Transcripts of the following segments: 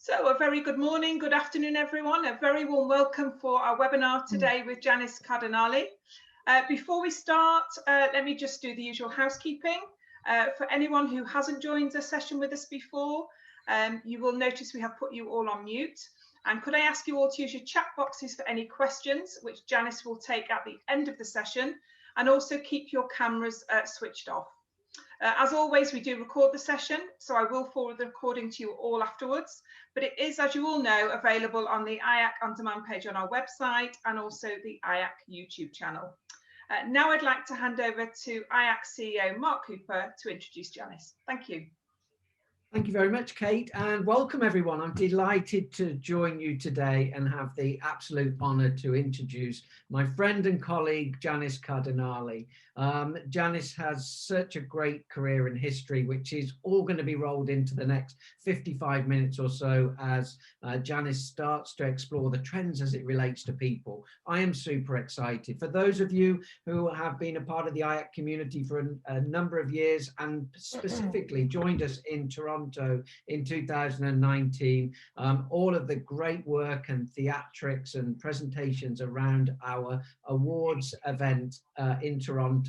So a very good morning, good afternoon, everyone. A very warm welcome for our webinar today with Janice Cardinale. Before we start, let me just do the usual housekeeping. For anyone who hasn't joined a session with us before, you will notice we have put you all on mute. And could I ask you all to use your chat boxes for any questions, which Janice will take at the end of the session, and also keep your cameras switched off. As always, we do record the session, so I will forward the recording to you all afterwards, but it is, as you all know, available on the IAC On Demand page on our website and also the IAC YouTube channel. Now I'd like to hand over to IAC CEO Mark Cooper to introduce Janice. Thank you. Thank you very much, Kate, and welcome everyone. I'm delighted to join you today and have the absolute honour to introduce my friend and colleague, Janice Cardinale. Janice has such a great career and history, which is all going to be rolled into the next 55 minutes or so as Janice starts to explore the trends as it relates to people. I am super excited. For those of you who have been a part of the IAC community for a number of years and specifically joined us in Toronto in 2019, all of the great work and theatrics and presentations around our awards event in Toronto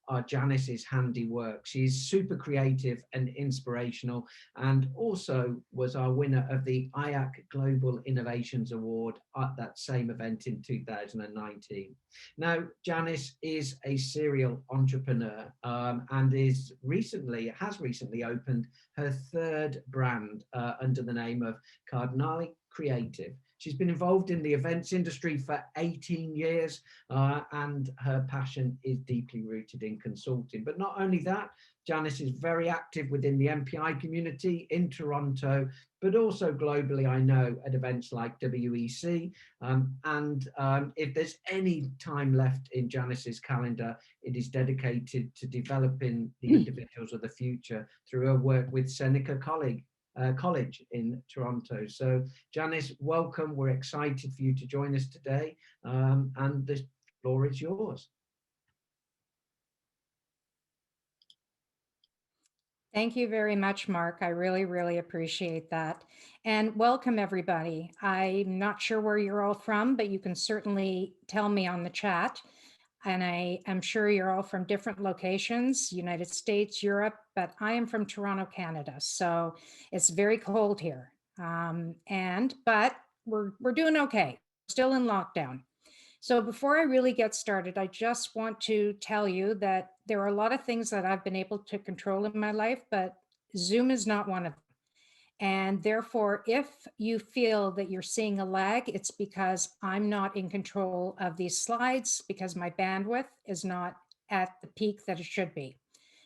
are Janice's handiwork. She's super creative and inspirational, and also was our winner of the IAC Global Innovations Award at that same event in 2019. Now, Janice is a serial entrepreneur and has recently opened her third brand under the name of Cardinale Creative. She's been involved in the events industry for 18 years and her passion is deeply rooted in consulting. But not only that, Janice is very active within the MPI community in Toronto, but also globally, I know, at events like WEC. If there's any time left in Janice's calendar, it is dedicated to developing the individuals of the future through her work with Seneca College in Toronto. So Janice, welcome. We're excited for you to join us today, and the floor is yours. Thank you very much, Mark. I really appreciate that. And welcome, everybody. I'm not sure where you're all from, but you can certainly tell me on the chat. And I am sure you're all from different locations, United States, Europe, but I am from Toronto, Canada. So it's very cold here. But we're doing okay. Still in lockdown. So before I really get started, I just want to tell you that there are a lot of things that I've been able to control in my life, but Zoom is not one of them. And therefore, if you feel that you're seeing a lag, it's because I'm not in control of these slides because my bandwidth is not at the peak that it should be.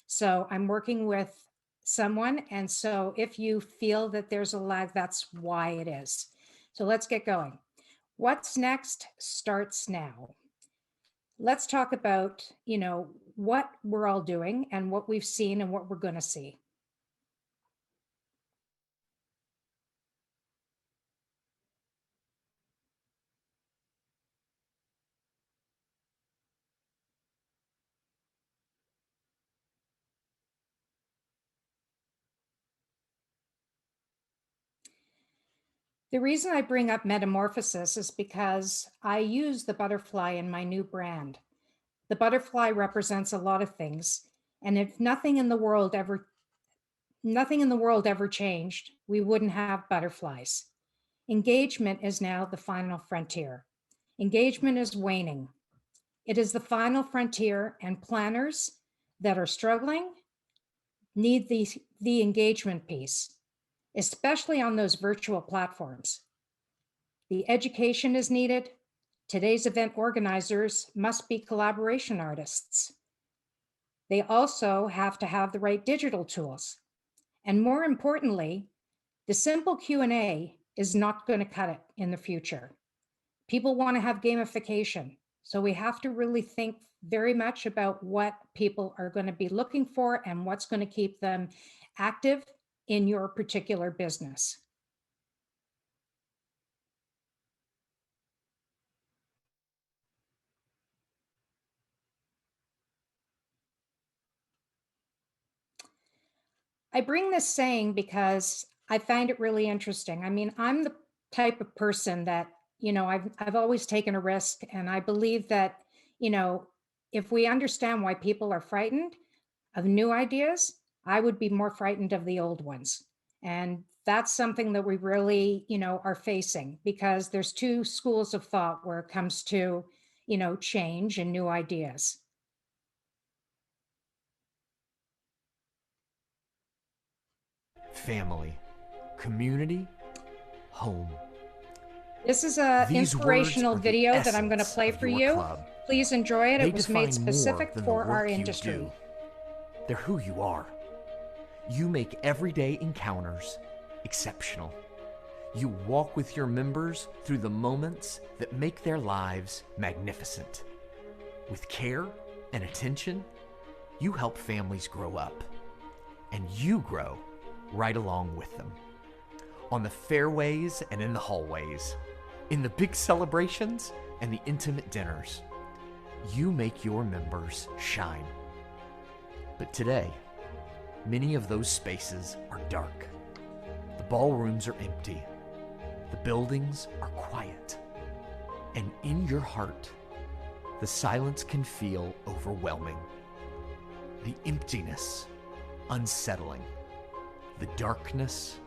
So I'm working with someone. And so if you feel that there's a lag, that's why it is. So let's get going. What's next starts now. Let's talk about, what we're all doing and what we've seen and what we're going to see. The reason I bring up metamorphosis is because I use the butterfly in my new brand. The butterfly represents a lot of things, and if nothing in the world ever changed, we wouldn't have butterflies. Engagement is now the final frontier. Engagement is waning. It is the final frontier, and planners that are struggling need the engagement piece, especially on those virtual platforms. The education is needed. Today's event organizers must be collaboration artists. They also have to have the right digital tools. And more importantly, the simple Q&A is not going to cut it in the future. People want to have gamification. So we have to really think very much about what people are going to be looking for and what's going to keep them active in your particular business. I bring this saying because I find it really interesting. I mean, I'm the type of person that, I've always taken a risk, and I believe that, you know, if we understand why people are frightened of new ideas, I would be more frightened of the old ones. And that's something that we really, are facing, because there's two schools of thought where it comes to, change and new ideas. Family, community, home. This is an These inspirational words are the video that I'm going to essence play of for your you. club. Please enjoy it. They It was made define more specific than for the our work you industry. do. They're who you are. You make everyday encounters exceptional. You walk with your members through the moments that make their lives magnificent. With care and attention, you help families grow up, and you grow right along with them. On the fairways and in the hallways, in the big celebrations and the intimate dinners, you make your members shine. But today, many of those spaces are dark. The ballrooms are empty. The buildings are quiet. And in your heart, the silence can feel overwhelming. The emptiness, unsettling. The darkness,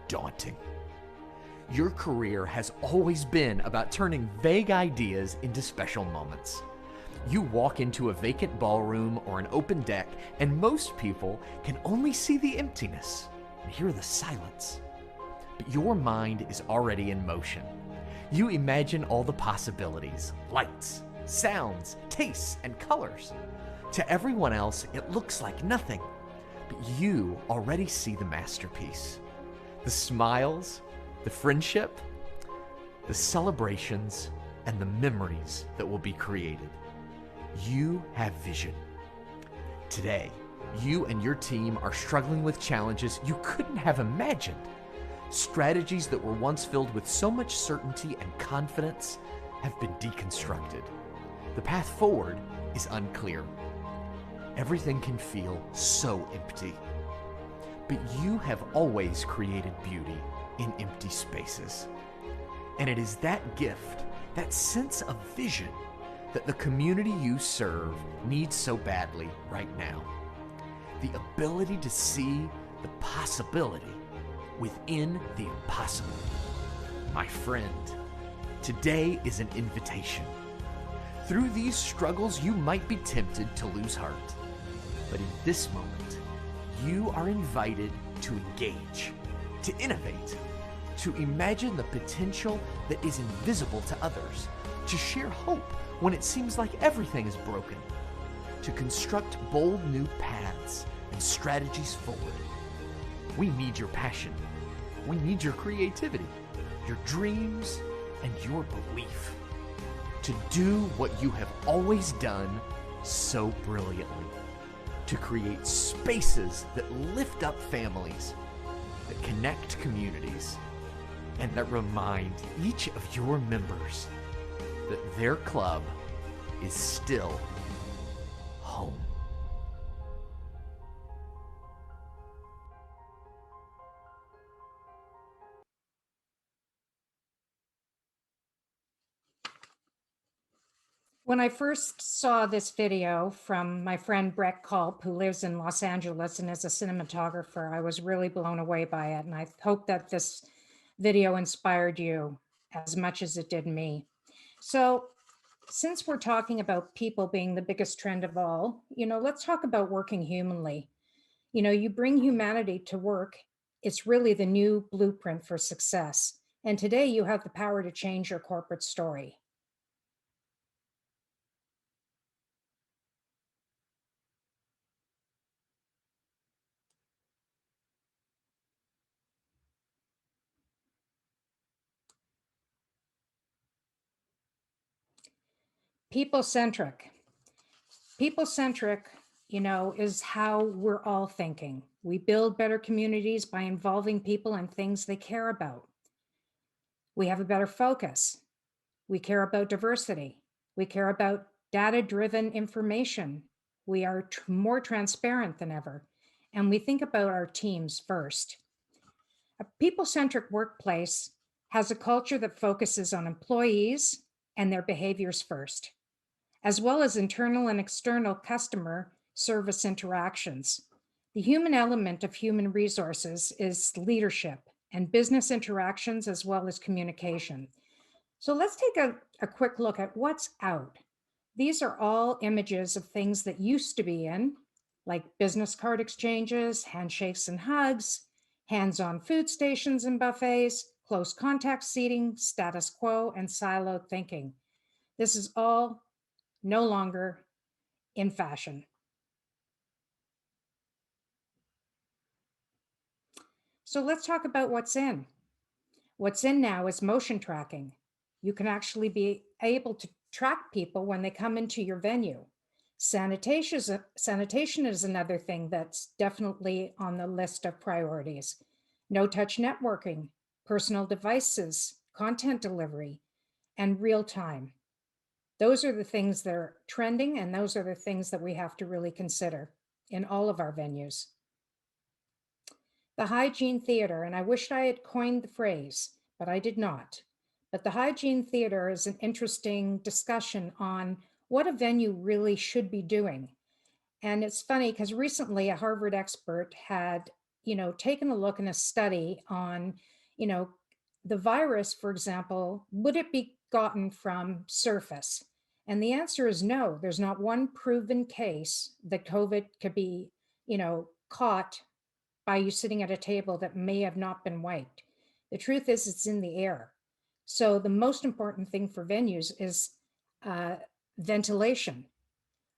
daunting. Your career has always been about turning vague ideas into special moments. You walk into a vacant ballroom or an open deck, and most people can only see the emptiness and hear the silence. But your mind is already in motion. You imagine all the possibilities, lights, sounds, tastes, and colors. To everyone else, it looks like nothing, but you already see the masterpiece. The smiles, the friendship, the celebrations, and the memories that will be created. You have vision. Today, you and your team are struggling with challenges you couldn't have imagined. Strategies that were once filled with so much certainty and confidence have been deconstructed. The path forward is unclear. Everything can feel so empty. But you have always created beauty in empty spaces. And it is that gift, that sense of vision, that the community you serve needs so badly right now. The ability to see the possibility within the impossible. My friend, today is an invitation. Through these struggles, you might be tempted to lose heart. But in this moment, you are invited to engage, to innovate, to imagine the potential that is invisible to others, to share hope when it seems like everything is broken, to construct bold new paths and strategies forward. We need your passion. We need your creativity, your dreams, and your belief to do what you have always done so brilliantly, to create spaces that lift up families, that connect communities, and that remind each of your members that their club is still home. When I first saw this video from my friend Brett Culp, who lives in Los Angeles and is a cinematographer, I was really blown away by it. And I hope that this video inspired you as much as it did me. So since we're talking about people being the biggest trend of all, let's talk about working humanly. You bring humanity to work. It's really the new blueprint for success. And today you have the power to change your corporate story. People-centric. People-centric, is how we're all thinking. We build better communities by involving people in things they care about. We have a better focus. We care about diversity. We care about data-driven information. We are more transparent than ever. And we think about our teams first. A people-centric workplace has a culture that focuses on employees and their behaviors first, as well as internal and external customer service interactions. The human element of human resources is leadership and business interactions, as well as communication. So let's take a quick look at what's out. These are all images of things that used to be in, like business card exchanges, handshakes and hugs, hands-on food stations and buffets, close contact seating, status quo, and siloed thinking. This is all no longer in fashion. So let's talk about what's in. What's in now is motion tracking. You can actually be able to track people when they come into your venue. Sanitation is another thing that's definitely on the list of priorities. No-touch networking, personal devices, content delivery, and real time. Those are the things that are trending, and those are the things that we have to really consider in all of our venues. The hygiene theater, and I wished I had coined the phrase, but I did not. But the hygiene theater is an interesting discussion on what a venue really should be doing. And it's funny because recently a Harvard expert had, taken a look in a study on, the virus, for example, would it be gotten from surface? And the answer is no. There's not one proven case that COVID could be, caught by you sitting at a table that may have not been wiped. The truth is it's in the air. So the most important thing for venues is ventilation.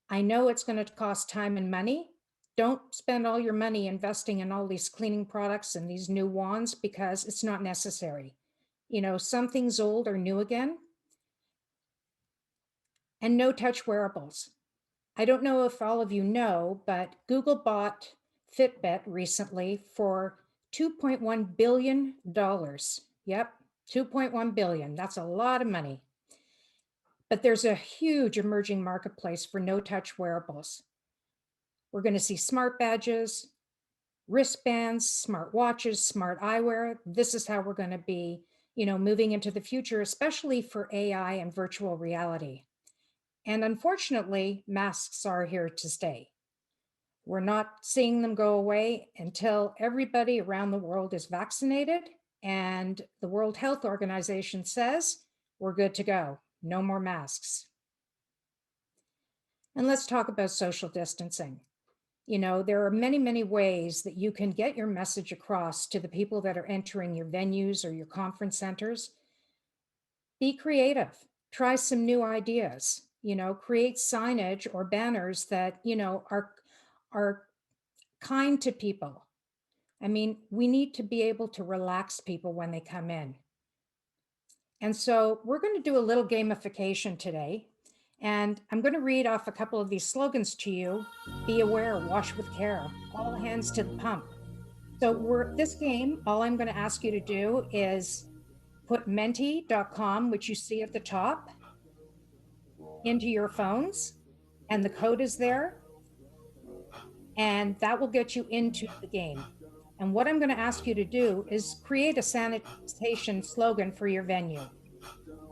I know it's going to cost time and money. Don't spend all your money investing in all these cleaning products and these new wands because it's not necessary. Some things old are new again. And no touch wearables. I don't know if all of you know, but Google bought Fitbit recently for $2.1 billion. Yep, $2.1 billion. That's a lot of money. But there's a huge emerging marketplace for no-touch wearables. We're going to see smart badges, wristbands, smart watches, smart eyewear. This is how we're going to be, moving into the future, especially for AI and virtual reality. And unfortunately, masks are here to stay. We're not seeing them go away until everybody around the world is vaccinated, and the World Health Organization says we're good to go. No more masks. And let's talk about social distancing. There are many, many ways that you can get your message across to the people that are entering your venues or your conference centers. Be creative. Try some new ideas. Create signage or banners that, are kind to people. I mean, we need to be able to relax people when they come in. And so we're going to do a little gamification today. And I'm going to read off a couple of these slogans to you. Be aware, wash with care, all hands to the pump. So this game, all I'm going to ask you to do is put menti.com, which you see at the top, into your phones, and the code is there. And that will get you into the game. And what I'm going to ask you to do is create a sanitation slogan for your venue.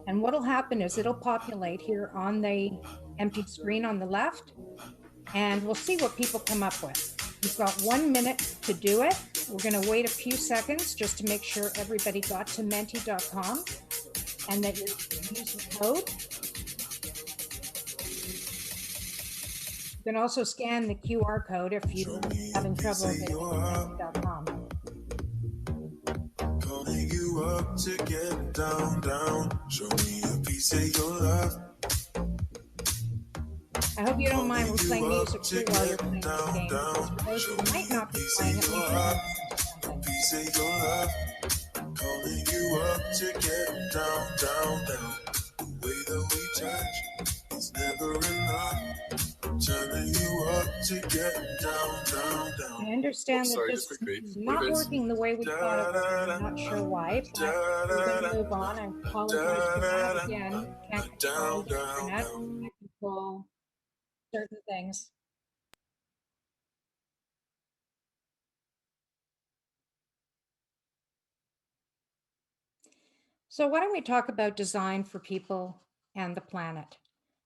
And what'll happen is it'll populate here on the empty screen on the left, and we'll see what people come up with. You've got 1 minute to do it. We're going to wait a few seconds just to make sure everybody got to menti.com and that you're using the code. You can also scan the QR code if you're having trouble with menti.com. Calling you up to get down. Show me a piece of your love. I hope you don't mind we're playing music too while you're playing this game. For those who might not be playing it, a piece of your love. Calling you up to get down. The way that we touch is never enough. Turning you up to get down. I understand that this is not working the way we thought it was. I'm not sure why, but we're going to move on. I apologize for that again. Can't control the internet, can't control certain things. So why don't we talk about design for people and the planet?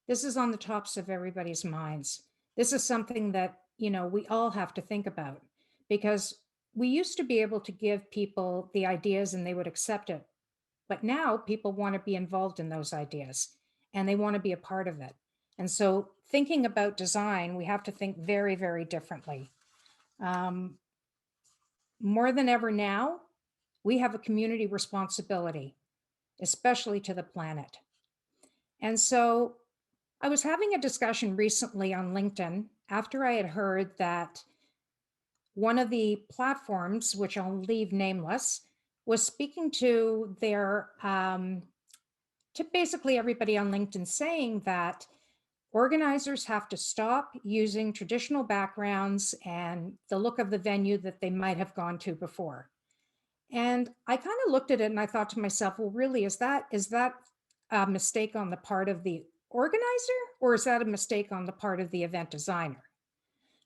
This is on the tops of everybody's minds. This is something that, we all have to think about, because we used to be able to give people the ideas and they would accept it. But now people want to be involved in those ideas and they want to be a part of it. And so thinking about design, we have to think very, very differently. More than ever now, we have a community responsibility, especially to the planet. And so I was having a discussion recently on LinkedIn after I had heard that one of the platforms, which I'll leave nameless, was speaking to to basically everybody on LinkedIn, saying that organizers have to stop using traditional backgrounds and the look of the venue that they might have gone to before. And I kind of looked at it and I thought to myself, well, really, is that a mistake on the part of the organizer, or is that a mistake on the part of the event designer?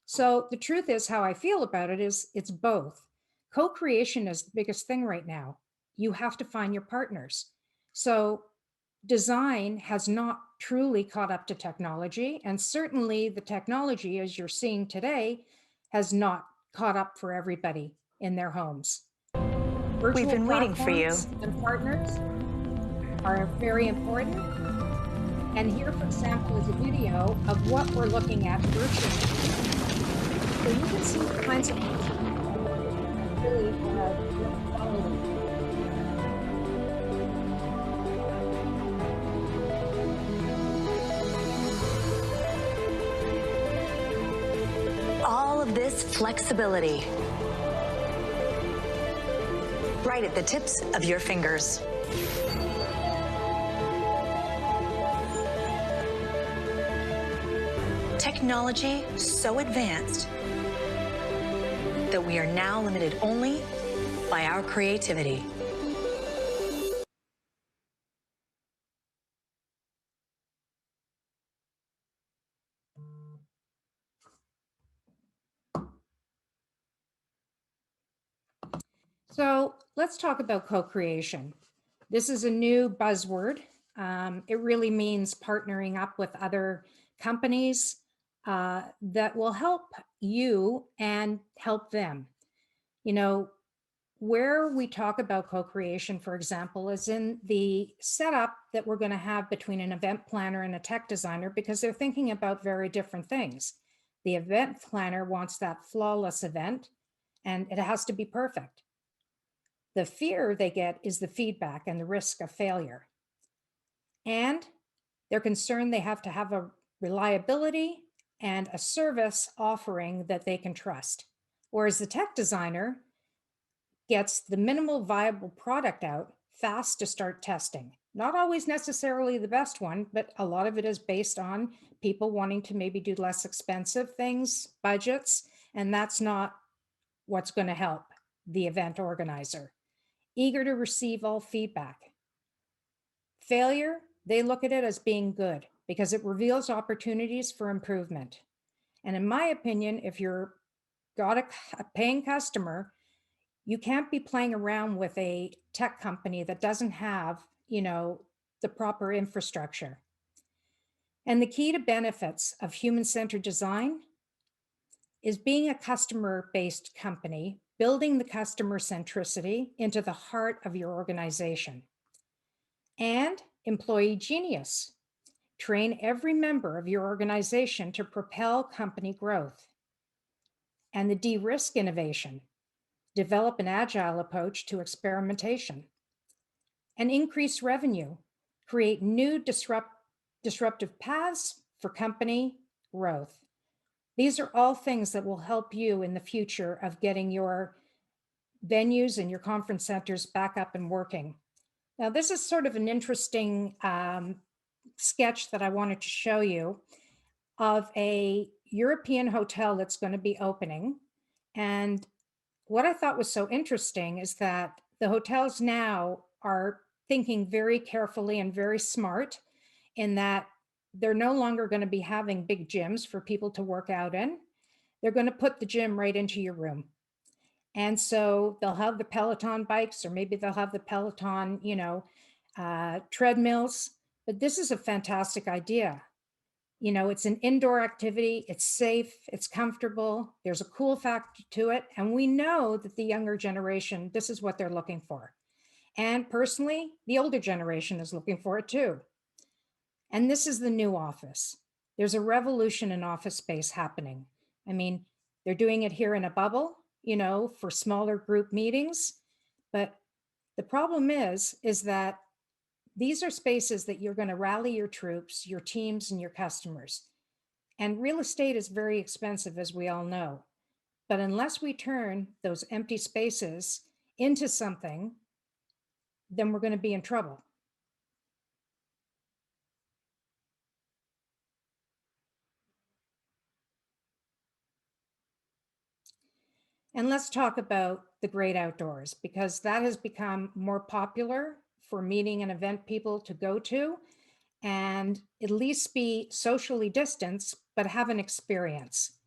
So the truth is, how I feel about it is it's both. Co-creation is the biggest thing right now. You have to find your partners. So design has not truly caught up to technology. And certainly the technology, as you're seeing today, has not caught up for everybody in their homes. We've been waiting for you. And partners are very important. And here, for example, is a video of what we're looking at virtually. So you can see the kinds of really all of this flexibility right at the tips of your fingers. Technology so advanced that we are now limited only by our creativity. So let's talk about co-creation. This is a new buzzword. It really means partnering up with other companies that will help you and help them. Where we talk about co-creation, for example, is in the setup that we're going to have between an event planner and a tech designer, because they're thinking about very different things. The event planner wants that flawless event, and it has to be perfect. The fear they get is the feedback and the risk of failure. And they're concerned they have to have a reliability and a service offering that they can trust. Whereas the tech designer gets the minimal viable product out fast to start testing. Not always necessarily the best one, but a lot of it is based on people wanting to maybe do less expensive things, budgets, and that's not what's going to help the event organizer. Eager to receive all feedback. Failure, they look at it as being good because it reveals opportunities for improvement. And in my opinion, if you're got a paying customer, you can't be playing around with a tech company that doesn't have, the proper infrastructure. And the key to benefits of human-centered design is being a customer-based company, building the customer centricity into the heart of your organization. And employee genius. Train every member of your organization to propel company growth. And the de-risk innovation. Develop an agile approach to experimentation. And increase revenue. Create new disruptive paths for company growth. These are all things that will help you in the future of getting your venues and your conference centers back up and working. Now, this is sort of an interesting sketch that I wanted to show you of a European hotel that's going to be opening. And what I thought was so interesting is that the hotels now are thinking very carefully and very smart in that they're no longer going to be having big gyms for people to work out in. They're going to put the gym right into your room. And so they'll have the Peloton bikes, or maybe they'll have the Peloton, treadmills, but this is a fantastic idea. You know, it's an indoor activity, it's safe, it's comfortable, there's a cool factor to it. And we know that the younger generation, this is what they're looking for. And personally, the older generation is looking for it too. And this is the new office. There's a revolution in office space happening. I mean, they're doing it here in a bubble, you know, for smaller group meetings. But the problem is that these are spaces that you're going to rally your troops, your teams, and your customers. And real estate is very expensive, as we all know. But unless we turn those empty spaces into something, then we're going to be in trouble. And let's talk about the great outdoors, because that has become more popular for meeting and event people to go to and at least be socially distanced, but have an experience.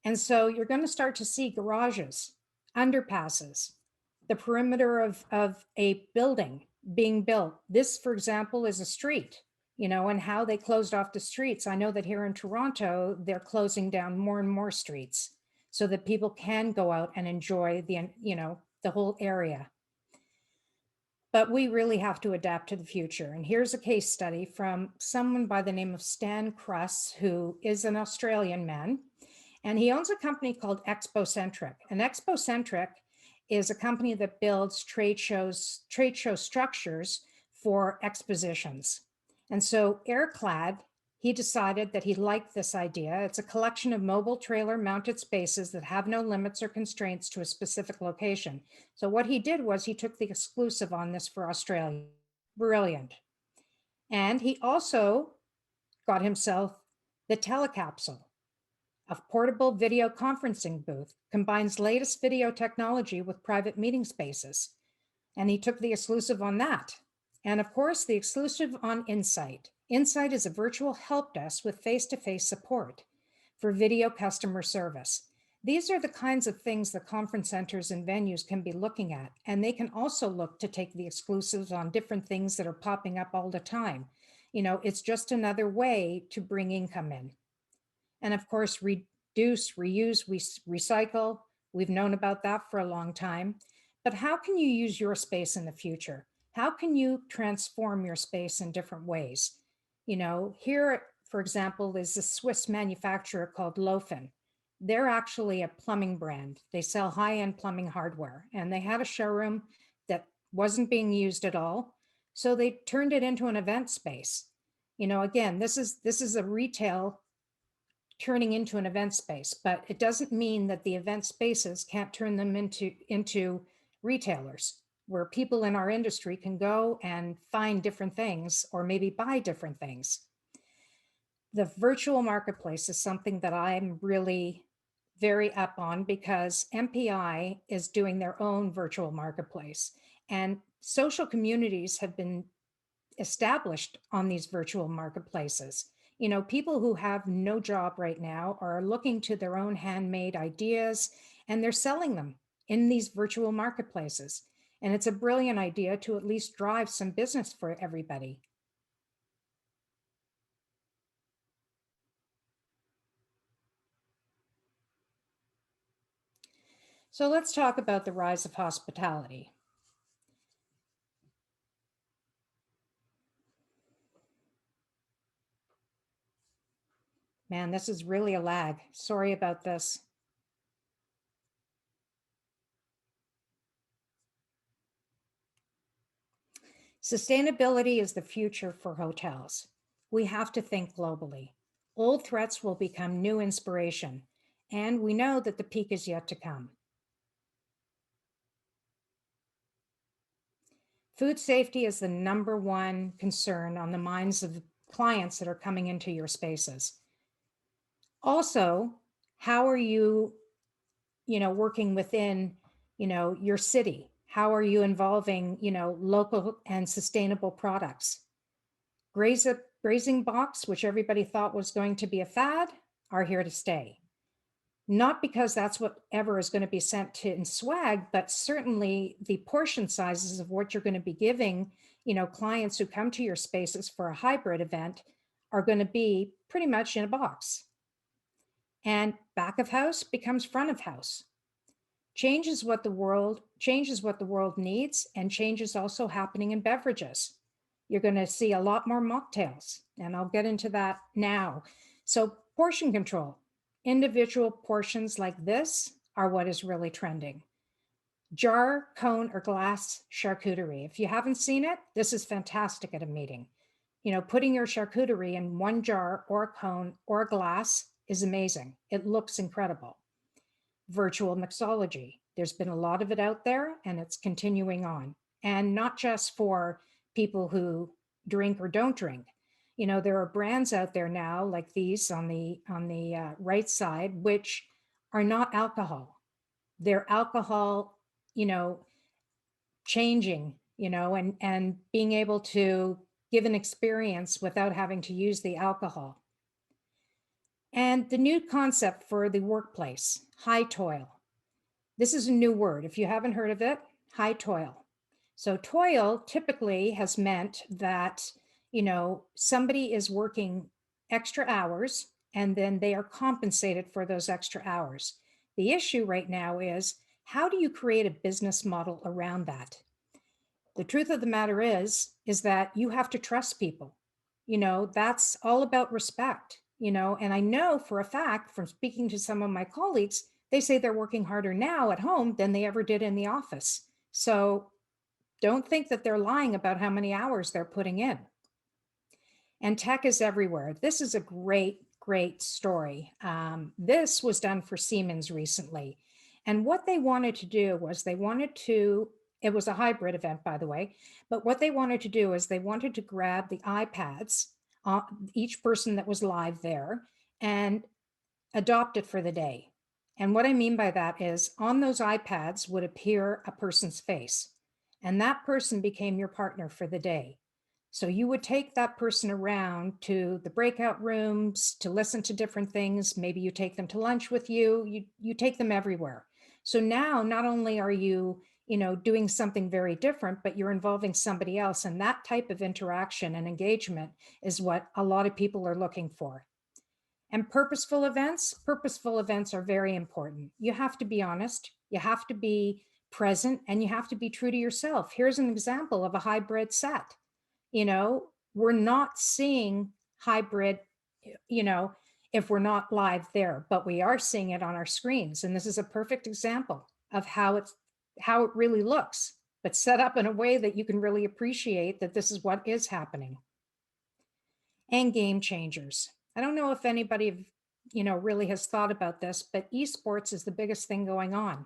And so you're going to start to see garages, underpasses, the perimeter of a building being built. This, for example, is a street, you know, and how they closed off the streets. I know that here in Toronto, they're closing down more and more streets so that people can go out and enjoy the, you know, the whole area. But we really have to adapt to the future. And here's a case study from someone by the name of Stan Kruss, who is an Australian man. And he owns a company called Expocentric. And Expocentric is a company that builds trade show structures for expositions. And so Airclad, he decided that he liked this idea. It's a collection of mobile trailer mounted spaces that have no limits or constraints to a specific location. So what he did was he took the exclusive on this for Australia. Brilliant. And he also got himself the Telecapsule, a portable video conferencing booth, combines latest video technology with private meeting spaces. And he took the exclusive on that. And of course, the exclusive on Insight. Insight is a virtual help desk with face-to-face support for video customer service. These are the kinds of things that conference centers and venues can be looking at. And they can also look to take the exclusives on different things that are popping up all the time. You know, it's just another way to bring income in. And of course, reduce, reuse, recycle. We've known about that for a long time. But how can you use your space in the future? How can you transform your space in different ways? You know, here, for example, is a Swiss manufacturer called Lofen. They're actually a plumbing brand. They sell high-end plumbing hardware, and they had a showroom that wasn't being used at all. So they turned it into an event space. You know, again, this is a retail turning into an event space, but it doesn't mean that the event spaces can't turn them into retailers where people in our industry can go and find different things or maybe buy different things. The virtual marketplace is something that I'm really very up on because MPI is doing their own virtual marketplace, and social communities have been established on these virtual marketplaces. You know, people who have no job right now are looking to their own handmade ideas and they're selling them in these virtual marketplaces. And it's a brilliant idea to at least drive some business for everybody. So let's talk about the rise of hospitality. Man, this is really a lag. Sorry about this. Sustainability is the future for hotels. We have to think globally. Old threats will become new inspiration, and we know that the peak is yet to come. Food safety is the #1 concern on the minds of clients that are coming into your spaces. Also, how are you, working within, your city? How are you involving, local and sustainable products? Grazing box, which everybody thought was going to be a fad, are here to stay. Not because that's whatever is going to be sent to in swag, but certainly the portion sizes of what you're going to be giving, clients who come to your spaces for a hybrid event are going to be pretty much in a box. And back of house becomes front of house. Changes what the world needs, and change is also happening in beverages. You're going to see a lot more mocktails, and I'll get into that now. So portion control, individual portions like this are what is really trending. Jar, cone, or glass charcuterie. If you haven't seen it, this is fantastic at a meeting. Putting your charcuterie in one jar or a cone or a glass is amazing. It looks incredible. Virtual mixology. There's been a lot of it out there, and it's continuing on. And not just for people who drink or don't drink. There are brands out there now like these on the right side, which are not alcohol. They're alcohol, changing, and being able to give an experience without having to use the alcohol. And the new concept for the workplace, high toil. This is a new word. If you haven't heard of it, high toil. So toil typically has meant that, somebody is working extra hours and then they are compensated for those extra hours. The issue right now is, how do you create a business model around that? The truth of the matter is that you have to trust people. That's all about respect, and I know for a fact from speaking to some of my colleagues, they say they're working harder now at home than they ever did in the office. So don't think that they're lying about how many hours they're putting in. And tech is everywhere. This is a great, great story. This was done for Siemens recently. And what they wanted to do was it was a hybrid event, by the way, but what they wanted to do is they wanted to grab the iPads, each person that was live there, and adopt it for the day. And what I mean by that is on those iPads would appear a person's face, and that person became your partner for the day. So you would take that person around to the breakout rooms to listen to different things. Maybe you take them to lunch with you. You take them everywhere. So now not only are you, doing something very different, but you're involving somebody else. And that type of interaction and engagement is what a lot of people are looking for. And purposeful events are very important. You have to be honest, you have to be present, and you have to be true to yourself. Here's an example of a hybrid set. We're not seeing hybrid, if we're not live there, but we are seeing it on our screens. And this is a perfect example of how it really looks, but set up in a way that you can really appreciate that this is what is happening. And game changers. I don't know if anybody, really has thought about this, but esports is the biggest thing going on.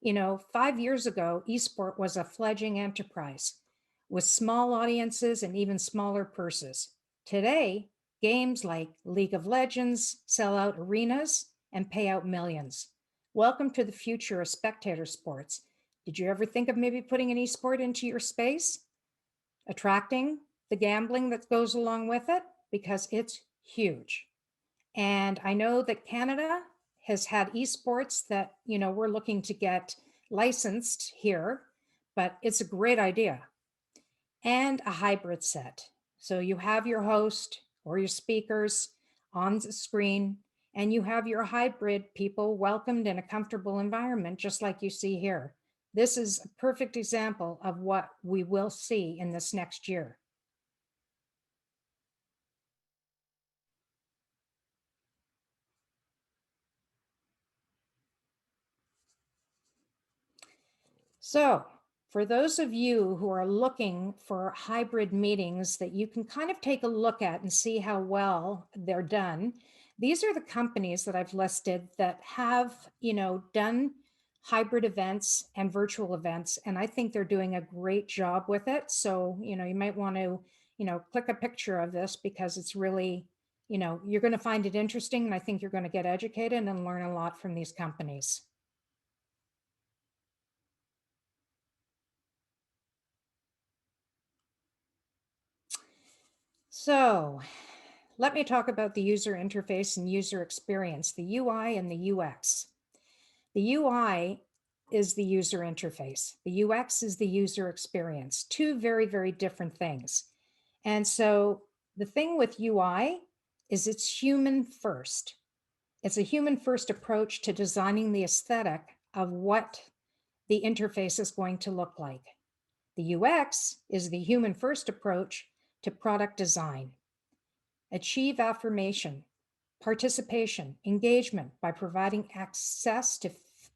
5 years ago, esport was a fledgling enterprise with small audiences and even smaller purses. Today, games like League of Legends sell out arenas and pay out millions. Welcome to the future of spectator sports. Did you ever think of maybe putting an esport into your space? Attracting the gambling that goes along with it, because it's huge. And I know that Canada has had esports that, we're looking to get licensed here, but it's a great idea. And a hybrid set. So you have your host or your speakers on the screen, and you have your hybrid people welcomed in a comfortable environment, just like you see here. This is a perfect example of what we will see in this next year. So for those of you who are looking for hybrid meetings that you can kind of take a look at and see how well they're done, these are the companies that I've listed that have, done hybrid events and virtual events. And I think they're doing a great job with it. So, you might want to, click a picture of this, because it's really, you're going to find it interesting. And I think you're going to get educated and learn a lot from these companies. So let me talk about the user interface and user experience, the UI and the UX. The UI is the user interface. The UX is the user experience. Two very, very different things. And so the thing with UI is it's human first. It's a human first approach to designing the aesthetic of what the interface is going to look like. The UX is the human first approach to product design. Achieve affirmation, participation, engagement by providing access to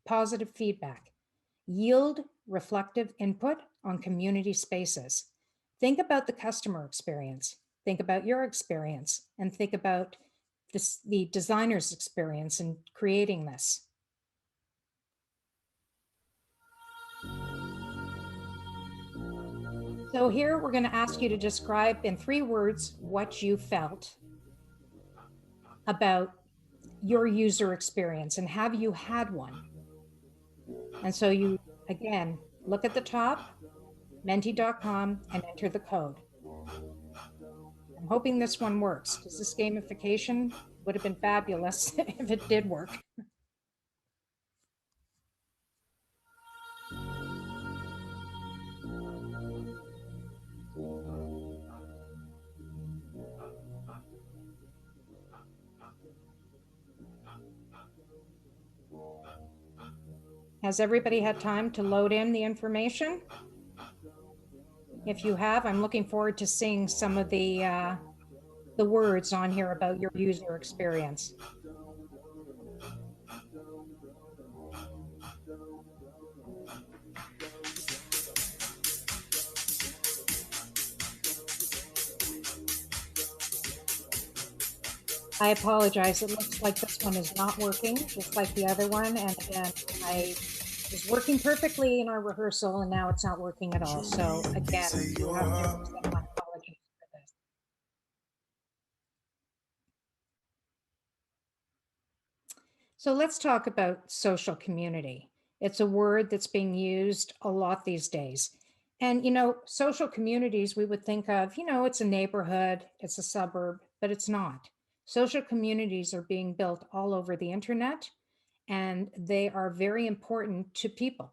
positive feedback. Yield reflective input on community spaces. Think about the customer experience. Think about your experience and think about the designer's experience in creating this. So here we're going to ask you to describe in 3 words what you felt about your user experience and have you had one? And so you, again, look at the top, menti.com, and enter the code. I'm hoping this one works because this gamification would have been fabulous if it did work. Has everybody had time to load in the information? If you have, I'm looking forward to seeing some of the words on here about your user experience. I apologize. It looks like this one is not working, just like the other one. And again, I was working perfectly in our rehearsal, and now it's not working at all. So again, you have to accept my apologies for this. So let's talk about social community. It's a word that's being used a lot these days. And, you know, social communities, we would think of, you know, it's a neighborhood, it's a suburb, but it's not. Social communities are being built all over the internet, and they are very important to people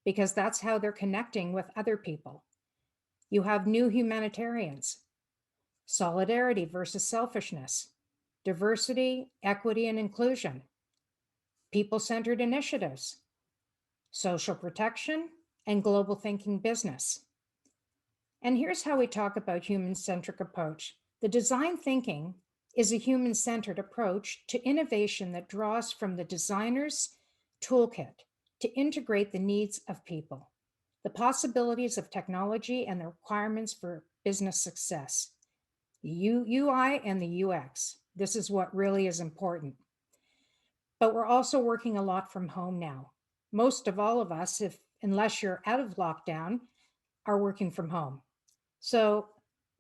because that's how they're connecting with other people. You have new humanitarians, solidarity versus selfishness, diversity, equity, and inclusion, people-centered initiatives, social protection, and global thinking business. And here's how we talk about human-centric approach. The design thinking is a human-centered approach to innovation that draws from the designer's toolkit to integrate the needs of people, the possibilities of technology, and the requirements for business success. The UI and the UX. This is what really is important. But we're also working a lot from home now. Most of all of us, unless you're out of lockdown, are working from home. So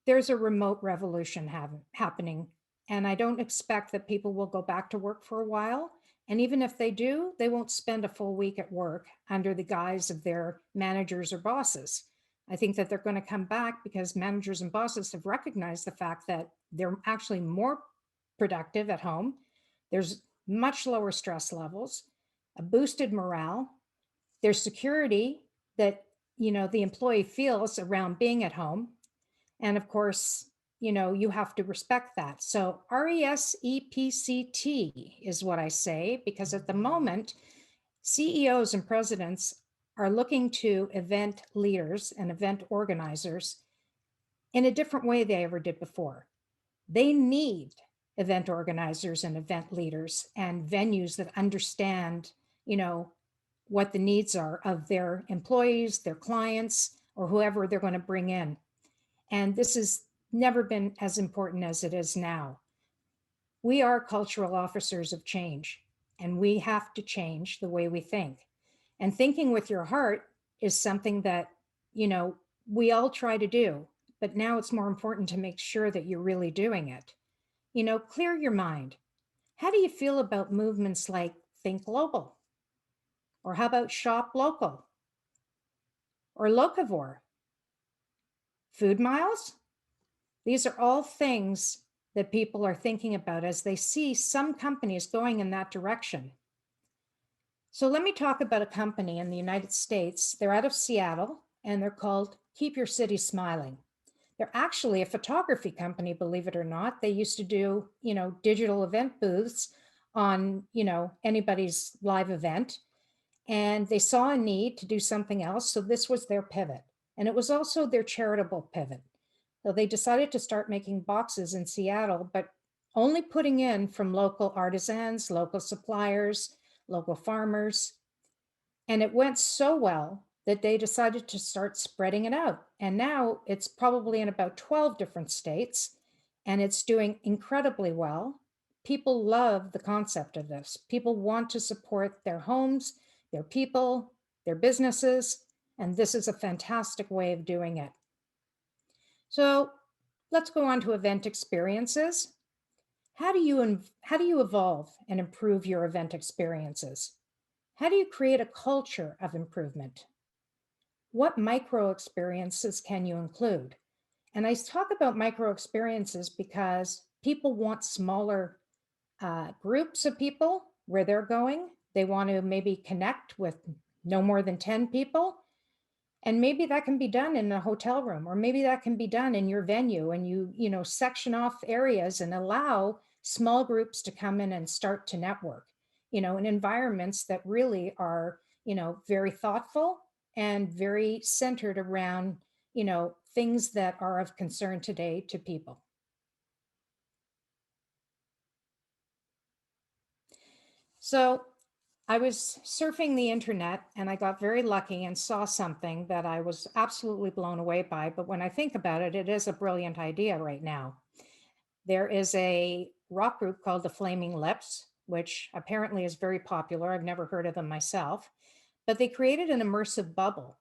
there's a remote revolution happening. And I don't expect that people will go back to work for a while. And even if they do, they won't spend a full week at work under the guise of their managers or bosses. I think that they're going to come back because managers and bosses have recognized the fact that they're actually more productive at home. There's much lower stress levels, a boosted morale. There's security that, you know, the employee feels around being at home. And of course, you know, you have to respect that. So RESPCT is what I say, because at the moment, CEOs and presidents are looking to event leaders and event organizers in a different way they ever did before. They need event organizers and event leaders and venues that understand, you know, what the needs are of their employees, their clients, or whoever they're going to bring in. And this has never been as important as it is now. We are cultural officers of change, and we have to change the way we think. And thinking with your heart is something that, you know, we all try to do, but now it's more important to make sure that you're really doing it. You know, clear your mind. How do you feel about movements like Think Global? Or how about Shop Local? Or Locavore? Food miles? These are all things that people are thinking about as they see some companies going in that direction. So let me talk about a company in the United States. They're out of Seattle and they're called Keep Your City Smiling. They're actually a photography company, believe it or not. They used to do, digital event booths on, anybody's live event. And they saw a need to do something else. So this was their pivot. And it was also their charitable pivot. So they decided to start making boxes in Seattle, but only putting in from local artisans, local suppliers, local farmers. And it went so well that they decided to start spreading it out. And now it's probably in about 12 different states, and it's doing incredibly well. People love the concept of this. People want to support their homes, their people, their businesses, and this is a fantastic way of doing it. So let's go on to event experiences. How do you evolve and improve your event experiences? How do you create a culture of improvement? What micro experiences can you include? And I talk about micro experiences because people want smaller groups of people where they're going. They want to maybe connect with no more than 10 people. And maybe that can be done in a hotel room, or maybe that can be done in your venue, and you section off areas and allow small groups to come in and start to network, in environments that really are, very thoughtful and very centered around, things that are of concern today to people. So I was surfing the internet and I got very lucky and saw something that I was absolutely blown away by. But when I think about it, it is a brilliant idea right now. There is a rock group called the Flaming Lips, which apparently is very popular. I've never heard of them myself, but they created an immersive bubble.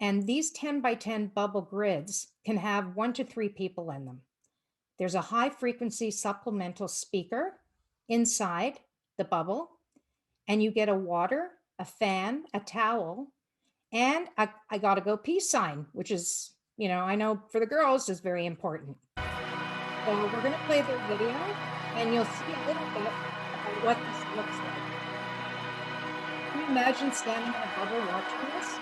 And these 10 by 10 bubble grids can have 1 to 3 people in them. There's a high frequency supplemental speaker inside the bubble, and you get a water, a fan, a towel, and I gotta go peace sign, which is, I know for the girls is very important. So we're gonna play their video and you'll see a little bit about what this looks like. Can you imagine standing in a bubble watching this?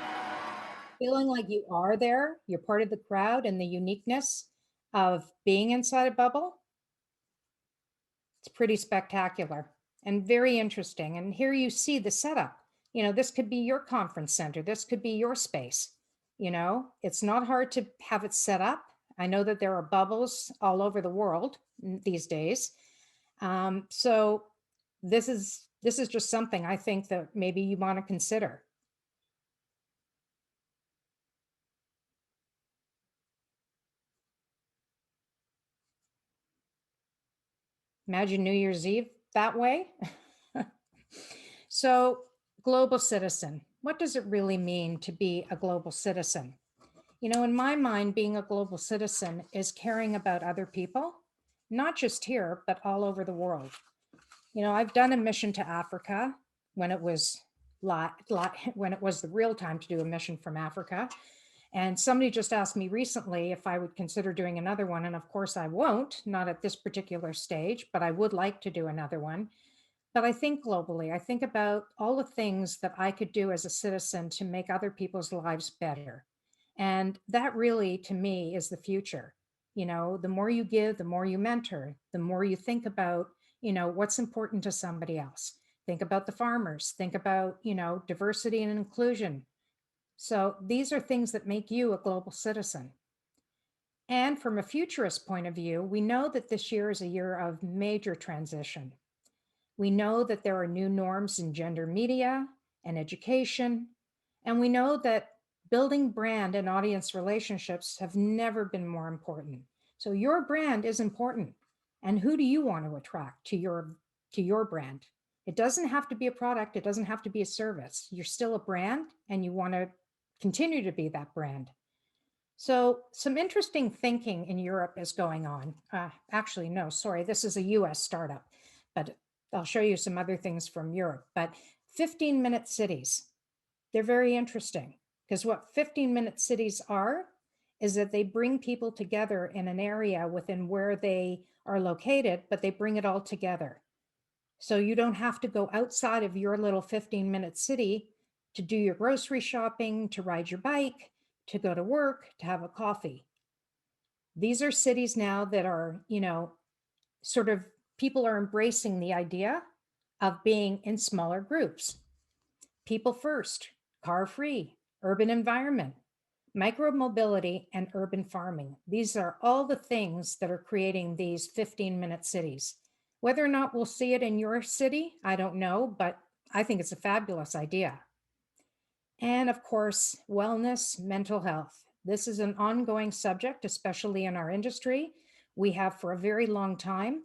Feeling like you are there, you're part of the crowd, and the uniqueness of being inside a bubble? It's pretty spectacular and very interesting. And here you see the setup. This could be your conference center. This could be your space. It's not hard to have it set up. I know that there are bubbles all over the world these days. So this is just something I think that maybe you want to consider. Imagine New Year's Eve that way. So, global citizen, what does it really mean to be a global citizen? In my mind, being a global citizen is caring about other people, not just here, but all over the world. I've done a mission to Africa when it was when it was the real time to do a mission from Africa. And somebody just asked me recently if I would consider doing another one. And of course I won't, not at this particular stage, but I would like to do another one. But I think globally, I think about all the things that I could do as a citizen to make other people's lives better. And that really, to me, is the future. The more you give, the more you mentor, the more you think about, what's important to somebody else. Think about the farmers, think about, diversity and inclusion. So these are things that make you a global citizen. And from a futurist point of view, we know that this year is a year of major transition. We know that there are new norms in gender media and education. And we know that building brand and audience relationships have never been more important. So your brand is important. And who do you want to attract to your brand? It doesn't have to be a product. It doesn't have to be a service. You're still a brand and you want to continue to be that brand. So some interesting thinking in Europe is going on. Actually, no, sorry, this is a US startup, but I'll show you some other things from Europe. But 15-minute cities, they're very interesting because what 15-minute cities are is that they bring people together in an area within where they are located, but they bring it all together. So you don't have to go outside of your little 15-minute city to do your grocery shopping, to ride your bike, to go to work, to have a coffee. These are cities now that are, sort of people are embracing the idea of being in smaller groups. People first, car free, urban environment, micromobility, and urban farming. These are all the things that are creating these 15-minute cities. Whether or not we'll see it in your city, I don't know, but I think it's a fabulous idea. And of course, wellness, mental health. This is an ongoing subject, especially in our industry. We have for a very long time,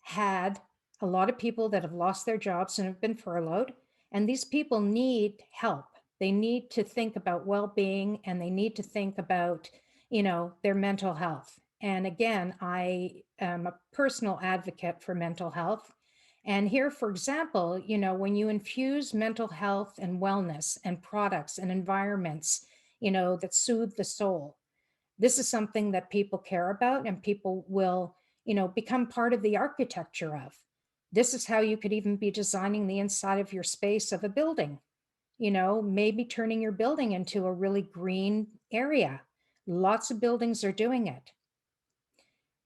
had a lot of people that have lost their jobs and have been furloughed. And these people need help. They need to think about well-being, and they need to think about, their mental health. And again, I am a personal advocate for mental health. And here, for example, when you infuse mental health and wellness and products and environments, that soothe the soul, this is something that people care about, and people will, become part of the architecture of. This is how you could even be designing the inside of your space of a building, maybe turning your building into a really green area. Lots of buildings are doing it.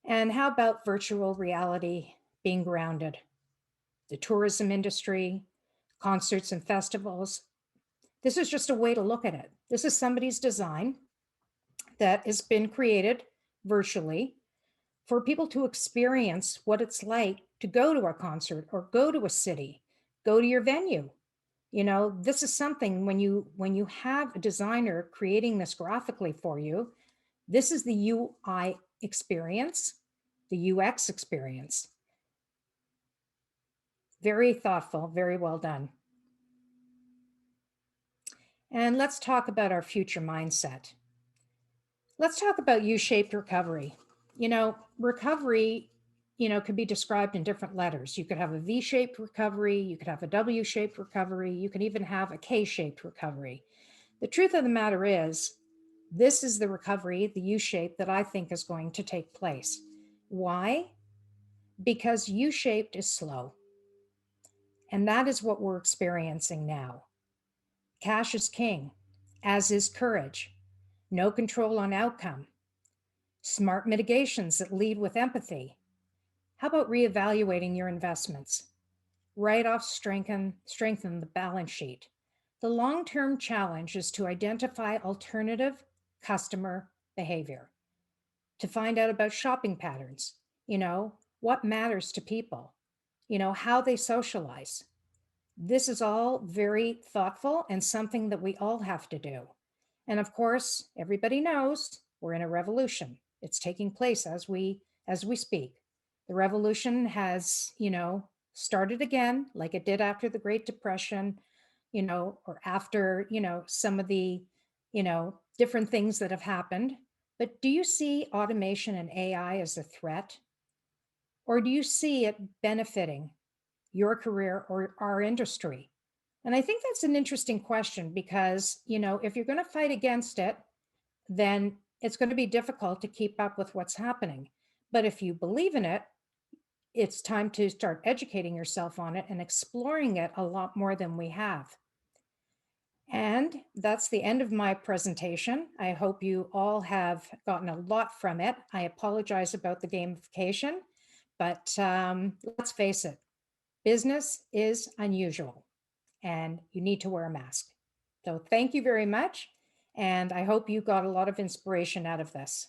And how about virtual reality being grounded? The tourism industry, concerts and festivals. This is just a way to look at it. This is somebody's design that has been created virtually for people to experience what it's like to go to a concert or go to a city, go to your venue. This is something when you have a designer creating this graphically for you, this is the UI experience, the UX experience. Very thoughtful, very well done. And let's talk about our future mindset. Let's talk about U-shaped recovery. Recovery, could be described in different letters. You could have a V-shaped recovery, you could have a W-shaped recovery, you can even have a K-shaped recovery. The truth of the matter is, this is the recovery, the U-shape, that I think is going to take place. Why? Because U-shaped is slow. And that is what we're experiencing now. Cash is king, as is courage. No control on outcome. Smart mitigations that lead with empathy. How about reevaluating your investments? Write-offs strengthen the balance sheet. The long-term challenge is to identify alternative customer behavior, to find out about shopping patterns, what matters to people, how they socialize. This is all very thoughtful and something that we all have to do. And of course, everybody knows we're in a revolution. It's taking place as we speak. The revolution has, started again, like it did after the Great Depression, or after, some of the, different things that have happened. But do you see automation and AI as a threat? Or do you see it benefiting your career or our industry? And I think that's an interesting question because, if you're going to fight against it, then it's going to be difficult to keep up with what's happening. But if you believe in it, it's time to start educating yourself on it and exploring it a lot more than we have. And that's the end of my presentation. I hope you all have gotten a lot from it. I apologize about the gamification, but let's face it, business is unusual and you need to wear a mask. So thank you very much. And I hope you got a lot of inspiration out of this.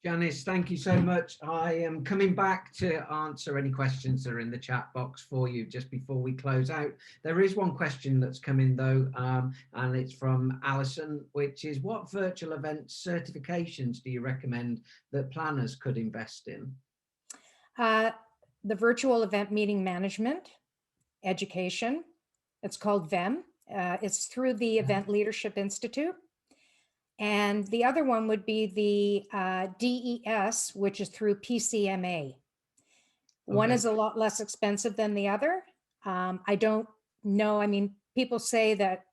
Janice, thank you so much. I am coming back to answer any questions that are in the chat box for you just before we close out. There is one question that's come in though, and it's from Alison, which is, what virtual event certifications do you recommend that planners could invest in? The virtual event meeting management education. It's called VEM. It's through the Event Leadership Institute. And the other one would be the DES, which is through PCMA. One is a lot less expensive than the other. I don't know. I mean, people say that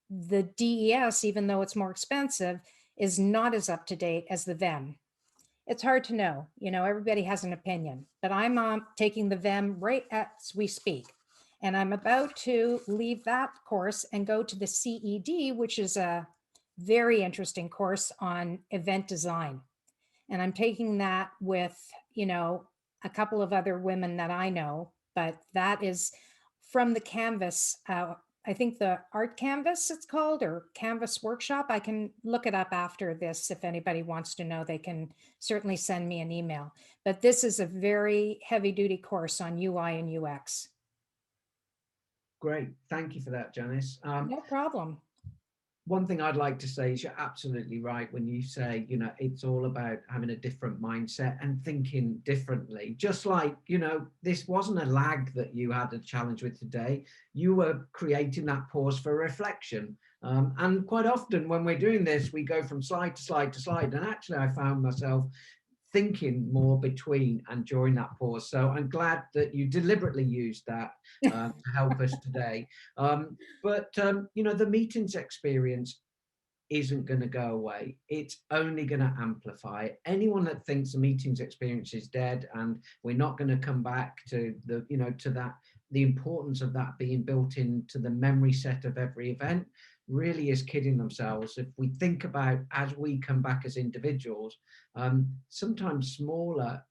the DES, even though it's more expensive, is not as up to date as the VEM. It's hard to know. Everybody has an opinion, but I'm taking the VEM right as we speak. And I'm about to leave that course and go to the CED, which is a very interesting course on event design. And I'm taking that with, a couple of other women that I know, but that is from the Canvas. I think the Art Canvas it's called, or Canvas Workshop. I can look it up after this. If anybody wants to know, they can certainly send me an email. But this is a very heavy duty course on UI and UX. Great. Thank you for that, Janice. No problem. One thing I'd like to say is you're absolutely right when you say, it's all about having a different mindset and thinking differently. Just like, this wasn't a lag that you had a challenge with today. You were creating that pause for reflection. And quite often when we're doing this, we go from slide to slide to slide. And actually, I found myself thinking more between and during that pause. So I'm glad that you deliberately used that to help us today. But the meetings experience isn't going to go away. It's only going to amplify. Anyone that thinks the meetings experience is dead and we're not going to come back to the importance of that being built into the memory set of every event really is kidding themselves. If we think about as we come back as individuals, sometimes smaller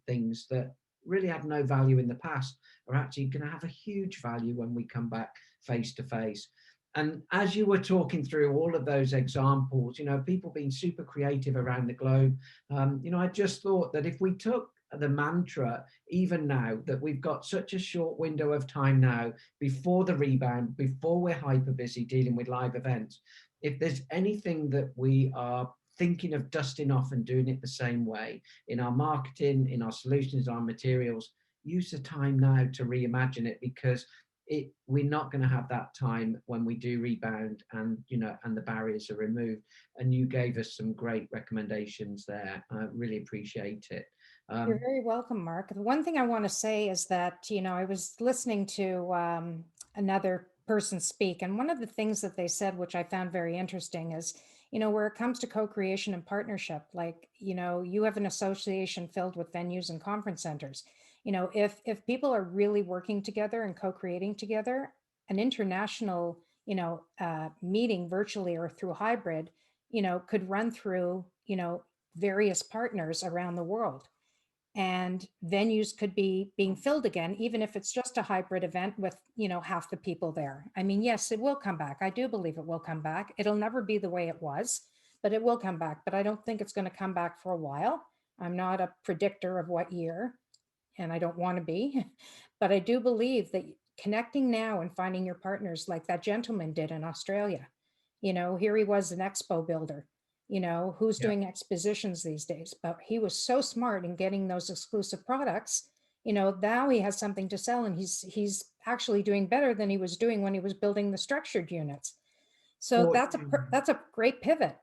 things that really had no value in the past are actually going to have a huge value when we come back face to face. And as you were talking through all of those examples, people being super creative around the globe, I just thought that if we took the mantra, even now that we've got such a short window of time now before the rebound, before we're hyper busy dealing with live events, if there's anything that we are thinking of dusting off and doing it the same way in our marketing, in our solutions, our materials, use the time now to reimagine it, because we're not going to have that time when we do rebound and the barriers are removed. And you gave us some great recommendations there. I really appreciate it. You're very welcome, Mark. The one thing I want to say is that, I was listening to another person speak, and one of the things that they said, which I found very interesting, is, where it comes to co-creation and partnership, like, you have an association filled with venues and conference centers. If people are really working together and co-creating together, an international, meeting virtually or through hybrid, could run through, various partners around the world. And venues could be being filled again, even if it's just a hybrid event with, half the people there. I mean, yes, it will come back. I do believe it will come back. It'll never be the way it was, but it will come back. But I don't think it's going to come back for a while. I'm not a predictor of what year, and I don't want to be, but I do believe that connecting now and finding your partners, like that gentleman did in Australia. Here he was, an expo builder, who's doing expositions these days, but he was so smart in getting those exclusive products. Now he has something to sell, and he's actually doing better than he was doing when he was building the structured units. So that's a great pivot.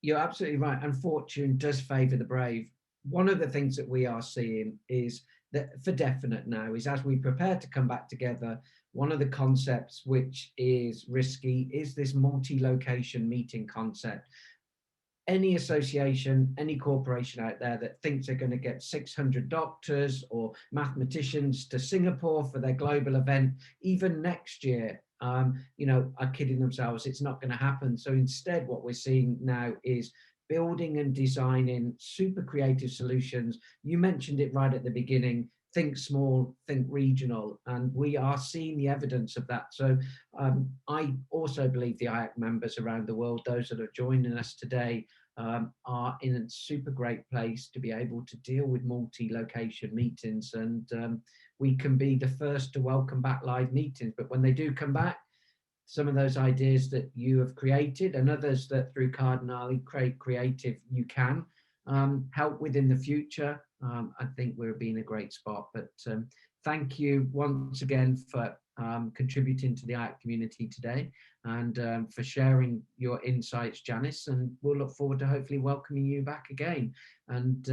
You're absolutely right. And fortune does favor the brave. One of the things that we are seeing is that for definite now is, as we prepare to come back together, one of the concepts which is risky is this multi-location meeting concept. Any association, any corporation out there that thinks they're going to get 600 doctors or mathematicians to Singapore for their global event, even next year, are kidding themselves. It's not going to happen. So instead, what we're seeing now is building and designing super creative solutions. You mentioned it right at the beginning. Think small, think regional, and we are seeing the evidence of that. So I also believe the IAC members around the world, those that are joining us today, are in a super great place to be able to deal with multi-location meetings, and we can be the first to welcome back live meetings. But when they do come back, some of those ideas that you have created and others that through Cardinale create creative you can help with in the future, I think we're being a great spot. But thank you once again for contributing to the art community today, and for sharing your insights, Janice, and we'll look forward to hopefully welcoming you back again. And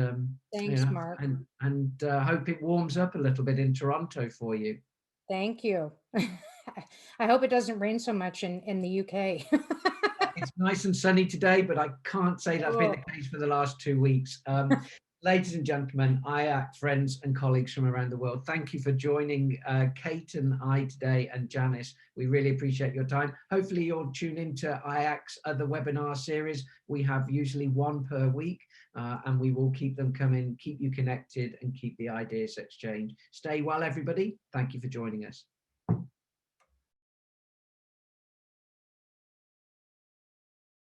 thanks, Mark. And hope it warms up a little bit in Toronto for you. Thank you. I hope it doesn't rain so much in the UK. It's nice and sunny today, but I can't say that's been the case for the last 2 weeks. Ladies and gentlemen, IAC friends and colleagues from around the world, thank you for joining Kate and I today, and Janice. We really appreciate your time. Hopefully you'll tune into IAC's other webinar series. We have usually one per week, and we will keep them coming, keep you connected, and keep the ideas exchange. Stay well, everybody. Thank you for joining us.